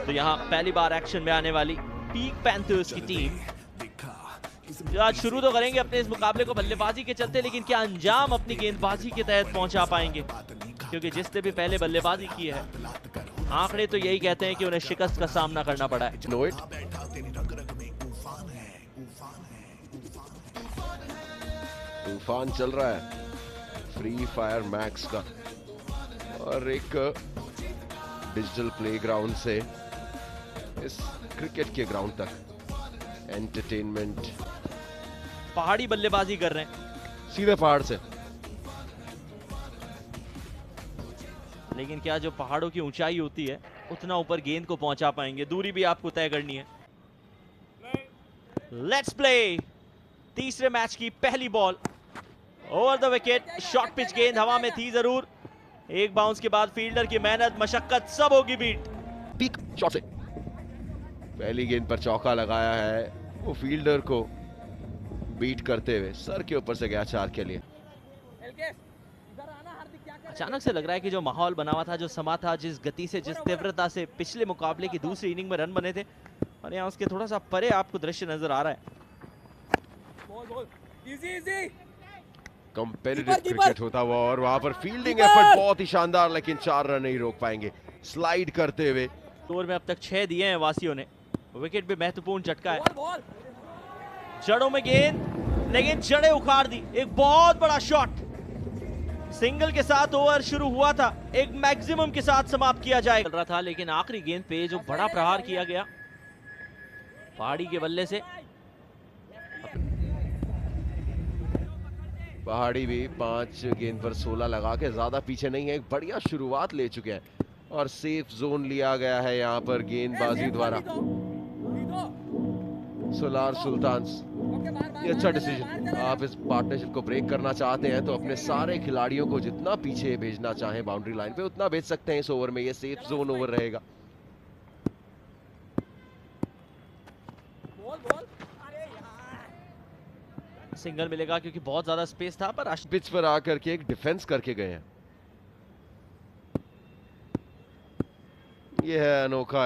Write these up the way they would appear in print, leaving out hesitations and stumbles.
तो यहाँ पहली बार एक्शन में आने वाली पीक पैंथर्स की टीम आज शुरू तो करेंगे अपने इस मुकाबले को बल्लेबाजी के चलते, लेकिन क्या अंजाम अपनी गेंदबाजी के तहत पहुंचा पाएंगे? क्योंकि जिसने भी पहले बल्लेबाजी की है आंकड़े तो यही कहते हैं कि उन्हें शिकस्त का सामना करना पड़ा है। तूफान चल रहा है फ्री फायर मैक्स का, और एक डिजिटल प्लेग्राउंड से इस क्रिकेट के ग्राउंड तक एंटरटेनमेंट। पहाड़ी बल्लेबाजी कर रहे हैं सीधे पहाड़ से, लेकिन क्या जो पहाड़ों की ऊंचाई होती है उतना ऊपर गेंद को पहुंचा पाएंगे? दूरी भी आपको तय करनी है। Let's play. तीसरे मैच की पहली ball over the wicket, short pitch गेंद हवा में थी जरूर, एक बाउंस के बाद फील्डर की मेहनत मशक्कत सब होगी बीट। पीक शॉट से पहली गेंद पर चौका लगाया है, वो फील्डर को बीट करते हुए सर के ऊपर से गया 4 के लिए। अचानक से लग रहा है कि जो माहौल बना हुआ था, जो समा था, जिस गति से जिस तीव्रता से पिछले मुकाबले की दूसरी इनिंग में रन बने थे, और यहाँ उसके थोड़ा सा परे आपको दृश्य नजर आ रहा है। कंपेटिटिव क्रिकेट होता हुआ, और वहां पर फील्डिंग एफर्ट बहुत ही शानदार, लेकिन 4 रन नहीं रोक पाएंगे स्लाइड करते हुए। ओवर में अब तक 6 दिए हैं वासियों ने, विकेट भी महत्वपूर्ण झटका है। जड़ों में गेंद, लेकिन जड़ें उखाड़ दी। एक बहुत बड़ा शॉट, सिंगल के साथ ओवर शुरू हुआ था, एक मैक्सिमम के साथ समाप्त किया जाएगा चल रहा था, लेकिन आखिरी गेंद पे जो बड़ा प्रहार किया गया पहाड़ी के बल्ले से। पहाड़ी भी 5 गेंद पर 16 लगा के ज्यादा पीछे नहीं है, एक बढ़िया शुरुआत ले चुके हैं, और सेफ जोन लिया गया है यहाँ पर गेंदबाजी द्वारा। सोलार सुल्तान, ये अच्छा डिसीजन। आप इस पार्टनरशिप को ब्रेक करना चाहते हैं तो अपने सारे खिलाड़ियों को जितना पीछे भेजना चाहें बाउंड्री लाइन पे उतना भेज सकते हैं इस ओवर में, ये सेफ जोन ओवर रहेगा। सिंगल मिलेगा क्योंकि बहुत ज्यादा स्पेस था, पर पिच पर आकर के एक डिफेंस करके गए हैं। ये है अनोखा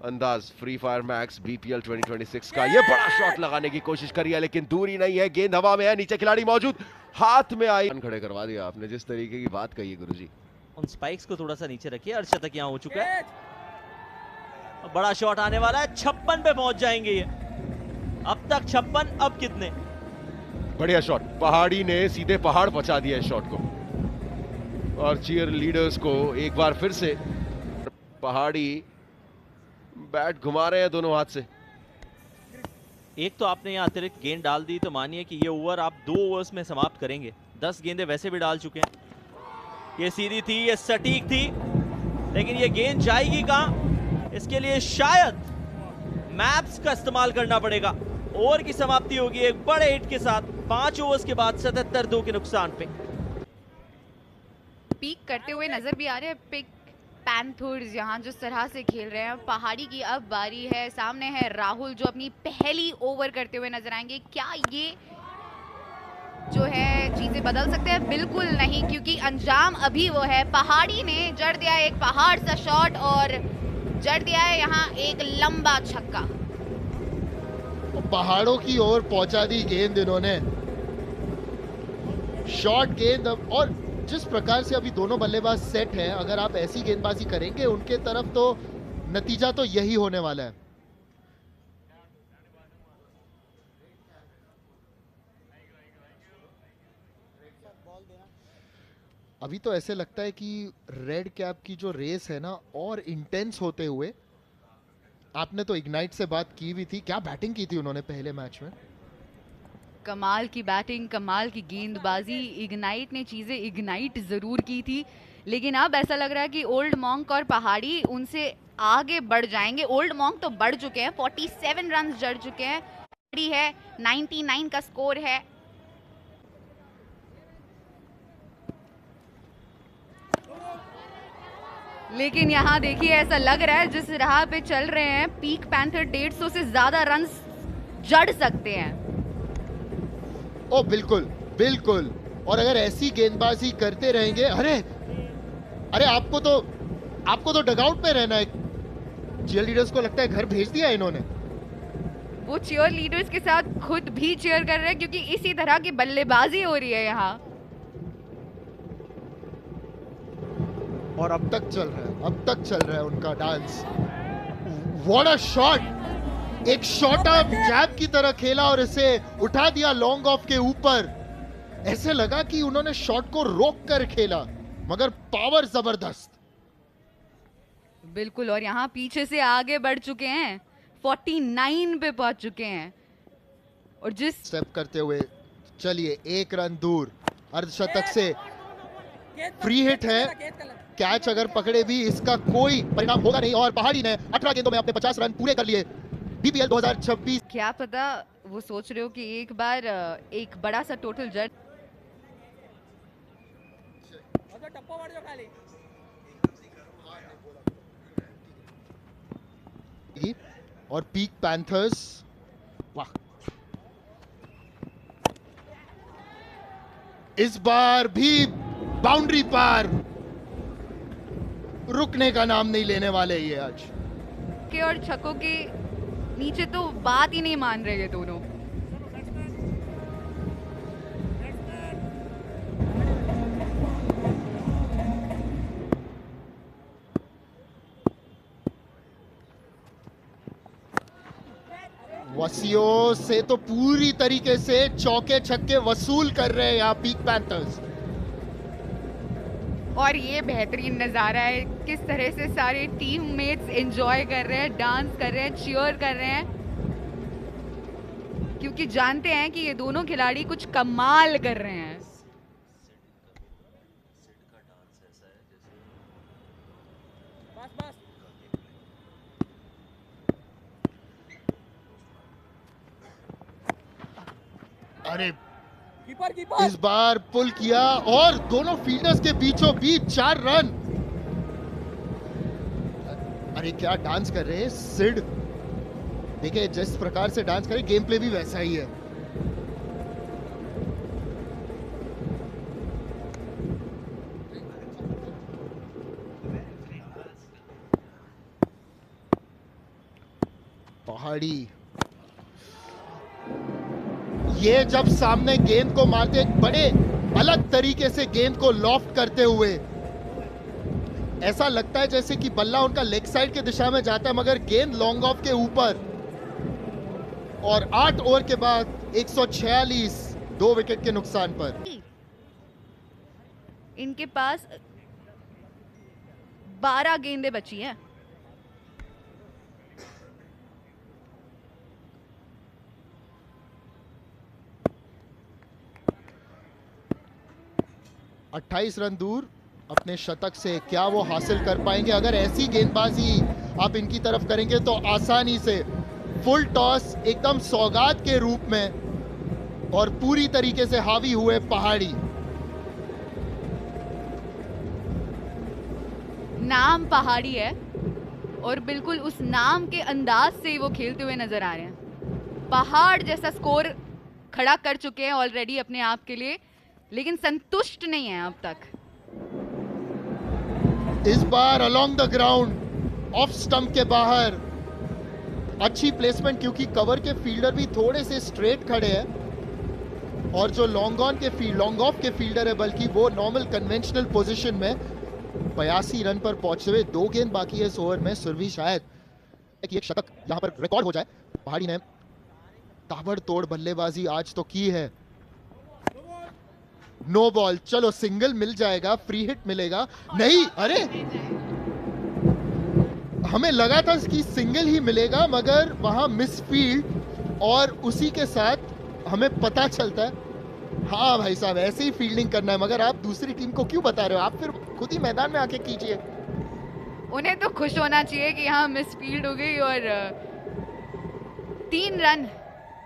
अंदाज फ्री फायर मैक्स बीपीएल 2026 का। ये बड़ा शॉट लगाने की कोशिश करी है, लेकिन दूरी नहीं है, गेंद हवा में है, नीचे खिलाड़ी मौजूद, हाथ में आई, खड़े करवा दिया आपने जिस तरीके की बात कही है गुरुजी। उन स्पाइक्स को थोड़ा सा नीचे रखिए। अर्धशतक यहाँ हो चुका है, बड़ा शॉट आने वाला है, 56 पे पहुंच जाएंगे ये। अब तक 56, अब कितने? बढ़िया शॉट, पहाड़ी ने सीधे पहाड़ पहुंचा दिया इस शॉट को, और चीयर लीडर्स को एक बार फिर से पहाड़ी बैट घुमा रहे हैं दोनों हाथ से। एक तो आपने यहाँ अतिरिक्त गेंद डाल दी, तो मानिए कि ये ओवर आप 2 ओवर्स में समाप्त करेंगे। 10 गेंदें वैसे भी डाल चुके हैं। ये सीधी थी, ये सटीक थी, लेकिन ये गेंद जाएगी कहां? इसके लिए शायद मैप्स का इस्तेमाल करना पड़ेगा। ओवर की समाप्ति होगी एक बड़े हिट के साथ, 5 ओवर्स के बाद 77 के नुकसान पे। पीक करते हुए नजर भी आ रहे हैं पिक पैंथर्स यहाँ जिस तरह से खेल रहे हैं। पहाड़ी की अब बारी है, सामने है राहुल जो अपनी पहली ओवर करते हुए नजर आएंगे। क्या ये जो है चीजें बदल सकते हैं? बिल्कुल नहीं, क्योंकि अंजाम अभी वो है। पहाड़ी ने जड़ दिया एक पहाड़ सा शॉट, और जड़ दिया है यहाँ एक लंबा छक्का। पहाड़ों की ओर पहुंचा दी गेंद इन्होंने, शॉर्ट गेंद। और जिस प्रकार से अभी दोनों बल्लेबाज सेट हैं, अगर आप ऐसी गेंदबाजी करेंगे उनके तरफ तो नतीजा तो यही होने वाला है। अभी तो ऐसे लगता है कि रेड कैप की जो रेस है ना और इंटेंस होते हुए। आपने तो इग्नाइट से बात की भी थी, क्या बैटिंग की थी उन्होंने पहले मैच में। कमाल की बैटिंग, कमाल की गेंदबाजी। इग्नाइट ने चीजें इग्नाइट जरूर की थी, लेकिन अब ऐसा लग रहा है कि ओल्ड मॉन्क और पहाड़ी उनसे आगे बढ़ जाएंगे। ओल्ड मॉन्क तो बढ़ चुके हैं, 47 रन जड़ चुके हैं, पहाड़ी है 99 का स्कोर है। लेकिन यहाँ देखिए ऐसा लग रहा है जिस राह पे चल रहे हैं पीक पैंथर 150 से ज्यादा रन जड़ सकते हैं। ओ बिल्कुल बिल्कुल, और अगर ऐसी गेंदबाजी करते रहेंगे, अरे आपको तो डगआउट में रहना है। चीयर लीडर्स को लगता है घर भेज दिया इन्होंने। वो चीयर लीडर्स के साथ खुद भी चीयर कर रहे हैं क्योंकि इसी तरह की बल्लेबाजी हो रही है यहाँ। और अब तक चल रहा है उनका डांस। What a shot! एक शॉट अप जैब की तरह खेला और इसे उठा दिया लॉन्ग ऑफ के ऊपर। ऐसे लगा कि उन्होंने शॉट को रोक कर खेला, मगर पावर जबरदस्त। बिल्कुल, और यहाँ पीछे से आगे बढ़ चुके हैं, 49 पे पहुंच चुके हैं। और जिस स्टेप करते हुए चलिए 1 रन दूर, अर्धशतक से फ्री हिट है। कैच अगर पकड़े भी इसका कोई परिणाम होगा नहीं। और पहाड़ी ने 18 गेंदों में अपने 50 रन पूरे कर लिए। बीपीएल 2026। क्या पता वो सोच रहे हो कि एक बार एक बड़ा सा टोटल जट। और पीक पैंथर्स, वाह, इस बार भी बाउंड्री पार, रुकने का नाम नहीं लेने वाले ये आज। के और छक्कों के नीचे तो बात ही नहीं मान रहे ये दोनों। वसियों से तो पूरी तरीके से चौके छक्के वसूल कर रहे हैं यहाँ पीक पैंथर्स। और ये बेहतरीन नज़ारा है, किस तरह से सारे टीममेट्स एंजॉय कर रहे हैं, डांस कर रहे हैं, चीयर कर रहे हैं, क्योंकि जानते हैं कि ये दोनों खिलाड़ी कुछ कमाल कर रहे हैं। अरे इस बार पुल किया और दोनों फील्डर्स के बीचों बीच 4 रन। अरे क्या डांस कर रहे हैं सिड! देखिए जिस प्रकार से डांस करे, गेम प्ले भी वैसा ही है। पहाड़ी ये जब सामने गेंद को मारते, एक बड़े अलग तरीके से गेंद को लॉफ्ट करते हुए, ऐसा लगता है जैसे कि बल्ला उनका लेग साइड की दिशा में जाता है, मगर गेंद लॉन्ग ऑफ के ऊपर। और 8 ओवर के बाद 146, 2 विकेट के नुकसान पर। इनके पास 12 गेंदें बची हैं। अट्ठाईस रन दूर अपने शतक से, क्या वो हासिल कर पाएंगे? अगर ऐसी गेंदबाजी आप इनकी तरफ करेंगे तो आसानी से फुल टॉस एकदम सौगात के रूप में, और पूरी तरीके से हावी हुए पहाड़ी। नाम पहाड़ी है और बिल्कुल उस नाम के अंदाज से वो खेलते हुए नजर आ रहे हैं। पहाड़ जैसा स्कोर खड़ा कर चुके हैं ऑलरेडी अपने आप के लिए, लेकिन संतुष्ट नहीं है अब तक। इस बार along the ground, off stump के बाहर अच्छी प्लेसमेंट, क्योंकि कवर के फील्डर भी थोड़े से स्ट्रेट खड़े हैं और जो लॉन्ग ऑफ के फील्डर है, बल्कि वो नॉर्मल कन्वेंशनल पोजीशन में 82 रन पर पहुंचते हुए। 2 गेंद बाकी है इस ओवर में। सुरभि शायद एक शतक यहां पर रिकॉर्ड हो जाए। पहाड़ी ने ताबड़तोड़ बल्लेबाजी आज तो की है। नो बॉल, चलो सिंगल मिल जाएगा, फ्री हिट मिलेगा नहीं। अरे हमें लगा था कि सिंगल ही मिलेगा, मगर वहां मिस फील्ड, और उसी के साथ हमें पता चलता है हाँ भाई साहब ऐसे ही फील्डिंग करना है। मगर आप दूसरी टीम को क्यों बता रहे हो? आप फिर खुद ही मैदान में आके कीजिए। उन्हें तो खुश होना चाहिए कि यहाँ मिस फील्ड हो गई और 3 रन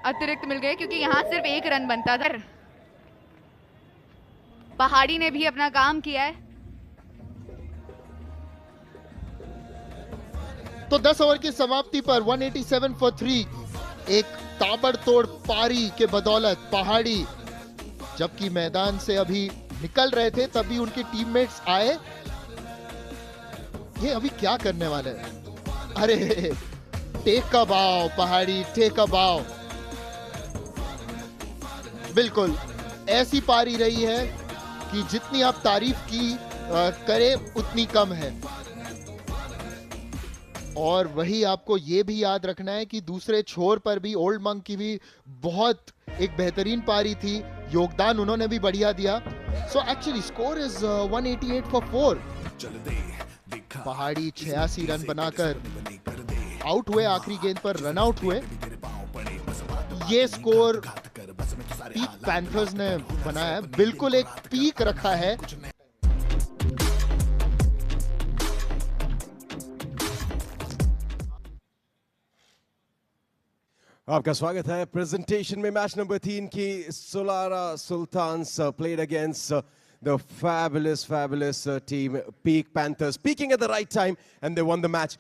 अतिरिक्त मिल गए, क्योंकि यहाँ सिर्फ 1 रन बनता था। पहाड़ी ने भी अपना काम किया है। तो 10 ओवर की समाप्ति पर 187 फॉर 3, एक ताबड़तोड़ पारी के बदौलत पहाड़ी जबकि मैदान से अभी निकल रहे थे, तभी उनके टीममेट्स आए। ये अभी क्या करने वाले हैं? अरे टेक अ बाव पहाड़ी, टेक अ बाव। बिल्कुल ऐसी पारी रही है कि जितनी आप तारीफ की करें उतनी कम है। और वही आपको ये भी याद रखना है कि दूसरे छोर पर भी ओल्ड मंक की भी बहुत एक बेहतरीन पारी थी, योगदान उन्होंने भी बढ़िया दिया। So actually score is 188 for 4। पहाड़ी 86 रन बनाकर आउट हुए, आखिरी गेंद पर रन आउट हुए। ये स्कोर पीक पैंथर्स ने बनाया है, बिल्कुल एक पीक रखा है। आपका स्वागत है प्रेजेंटेशन में। मैच नंबर 3 की Solara Sultans played against the fabulous team Peak Panthers, peaking at the right time and they won the match.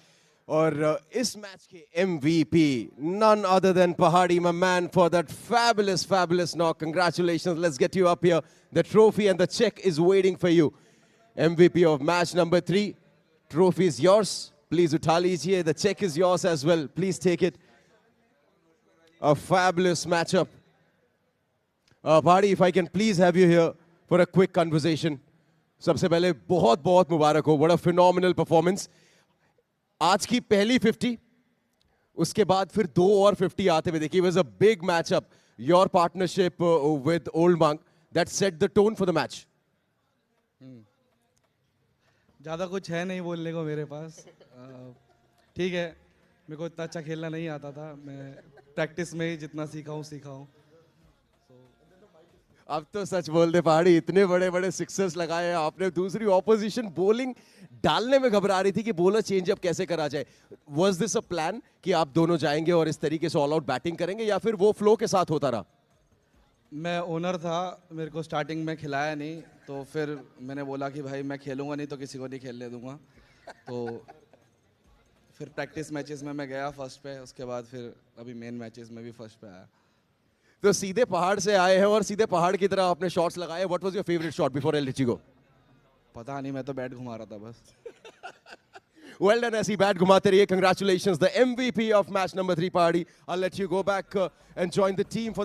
और इस मैच के MVP none other than Pahadi, my man, for that fabulous knock. Congratulations, let's get you up here. The trophy and the check is waiting for you. MVP of match number 3, trophy is yours. Please उठा लीजिए, the check is yours as well. Please take it. A fabulous matchup. Pahadi, if I can please have you here for a quick conversation. सबसे पहले बहुत मुबारक हो. What a phenomenal performance. आज की पहली 50, उसके बाद फिर 2 और 50 आते हुए देखिए. It was a big matchup. Your partnership with Old Monk that set the tone for the match. ज़्यादा कुछ है नहीं बोलने को मेरे पास. ठीक है, मेरे को इतना अच्छा खेलना नहीं आता था. मैं प्रैक्टिस में ही जितना सीखा हूँ. अब तो सच बोल दे पहाड़ी, इतने बड़े सिक्सर्स लगाए हैं आपने. दूसरी ऑपोजिशन बॉलिंग डालने में घबरा रही थी कि बॉलर चेंज अप कैसे करा जाए. वाज दिस अ प्लान कि आप दोनों जाएंगे और इस तरीके से ऑल आउट बैटिंग करेंगे, या फिर वो फ्लो के साथ होता रहा? मैं ओनर था, मेरे को स्टार्टिंग में खिलाया नहीं, तो फिर मैंने बोला कि भाई मैं खेलूंगा नहीं तो किसी को नहीं खेलने दूंगा. तो फिर प्रैक्टिस मैचेस में मैं गया फर्स्ट पे, उसके बाद फिर अभी मेन मैचेस में भी फर्स्ट पे आया. तो सीधे पहाड़ से आए हैं और सीधे पहाड़ की तरह आपने शॉट्स लगाए. What was your favourite shot before I let you go? पता नहीं, मैं तो बैट घुमा रहा था बस. Well done, ऐसी बैट घुमाते रहिए. Congratulations, the MVP of match number 3 Pahadi. I'll let you go back and join the team for